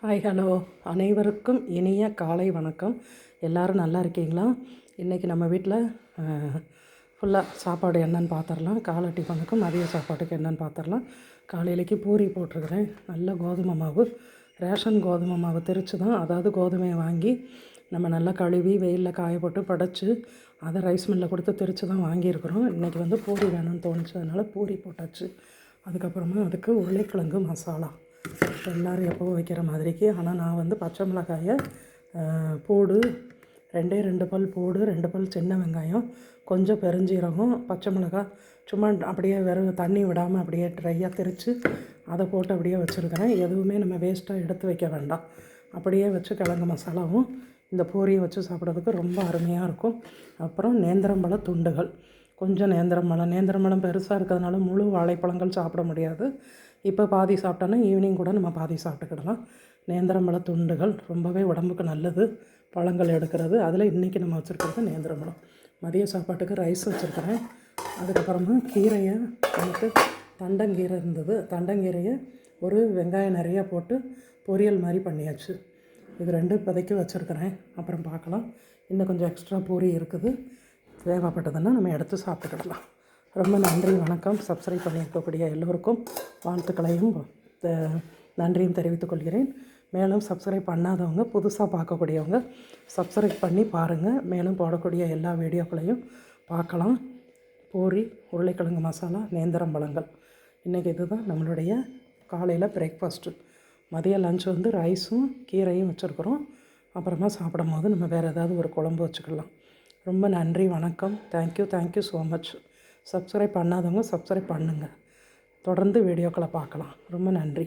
Hi hello அனைவருக்கும் இனிய காலை வணக்கம். எல்லோரும் நல்லா இருக்கீங்களா? இன்றைக்கி நம்ம வீட்டில் ஃபுல்லாக சாப்பாடு என்னென்னு பார்த்துடலாம். காலை டிஃபனுக்கும் மதிய சாப்பாட்டுக்கு என்னென்னு பார்த்துடலாம். காலையிலேக்கு பூரி போட்டிருக்கிறேன். நல்ல கோதுமை மாவு, ரேஷன் கோதுமை மாவு திரிச்சு தான், அதாவது கோதுமையை வாங்கி நம்ம நல்லா கழுவி வெயிலில் காய போட்டு படைச்சி அதை ரைஸ் மில்லில் கொடுத்து திரிச்சு தான் வாங்கியிருக்கிறோம். இன்றைக்கி வந்து பூரி வேணும்னு தோணுச்சு, அதனால் பூரி போட்டாச்சு. அதுக்கப்புறமா அதுக்கு உருளைக்கிழங்கு மசாலா எல்லோரும் எப்போவும் வைக்கிற மாதிரிக்கு. ஆனால் நான் வந்து பச்சை மிளகாயை பூடு, 2 பல் பூடு, 2 பல் சின்ன வெங்காயம், கொஞ்சம் பெருஞ்சீரகம், பச்சை மிளகாய் சும்மா அப்படியே வெறும் தண்ணி விடாமல் அப்படியே ட்ரையாக திரித்து அதை போட்டு அப்படியே வச்சுருக்கிறேன். எதுவுமே நம்ம வேஸ்ட்டாக எடுத்து வைக்க வேண்டாம். அப்படியே வச்சு கிழங்கு மசாலாவும் இந்த பூரியை வச்சு சாப்பிட்றதுக்கு ரொம்ப அருமையாக இருக்கும். அப்புறம் நேந்திரம்பழ துண்டுகள், கொஞ்சம் நேந்திரம்பழம் பெருசாக இருக்கிறதுனால முழு வாழைப்பழங்கள் சாப்பிட முடியாது. இப்போ பாதி சாப்பிட்டோன்னா ஈவினிங் கூட நம்ம பாதி சாப்பிட்டுக்கிடலாம். நேந்திரம்பழ துண்டுகள் ரொம்பவே உடம்புக்கு நல்லது, பழங்கள் எடுக்கிறது. அதில் இன்றைக்கி நம்ம வச்சுருக்கிறது நேந்திரம்பழம். மதிய சாப்பாட்டுக்கு ரைஸ் வச்சுருக்கிறேன். அதுக்கப்புறமா கீரையை எனக்கு தண்டங்கீரை இருந்தது, தண்டங்கீரையை ஒரு வெங்காயம் நிறையா போட்டு பொரியல் மாதிரி பண்ணியாச்சு. இது 2 இப்போதைக்கு வச்சுருக்கிறேன். அப்புறம் பார்க்கலாம். இன்னும் கொஞ்சம் எக்ஸ்ட்ரா பூரி இருக்குது, தேவைப்பட்டதுன்னா நம்ம எடுத்து சாப்பிட்டுக்கிடலாம். ரொம்ப நன்றி, வணக்கம். சப்ஸ்கிரைப் பண்ணியிருக்கக்கூடிய எல்லோருக்கும் வாழ்த்துக்களையும் நன்றியும் தெரிவித்துக் கொள்கிறேன். மேலும் சப்ஸ்கிரைப் பண்ணாதவங்க, புதுசாக பார்க்கக்கூடியவங்க சப்ஸ்கிரைப் பண்ணி பாருங்கள். மேலும் போடக்கூடிய எல்லா வீடியோக்களையும் பார்க்கலாம். பூரி, உருளைக்கிழங்கு மசாலா, நேந்திரம்பழங்கள், இன்றைக்கி இதுதான் நம்மளுடைய காலையில் பிரேக்ஃபாஸ்ட்டு. மதிய லஞ்ச் வந்து ரைஸும் கீரையும் வச்சுருக்குறோம். அப்புறமா சாப்பிடும் போது நம்ம வேறு ஏதாவது ஒரு குழம்பு வச்சுக்கலாம். ரொம்ப நன்றி, வணக்கம். Thank you so much. சப்ஸ்கிரைப் பண்ணாதவங்க சப்ஸ்கிரைப் பண்ணுங்கள். தொடர்ந்து வீடியோக்களை பார்க்கலாம். ரொம்ப நன்றி.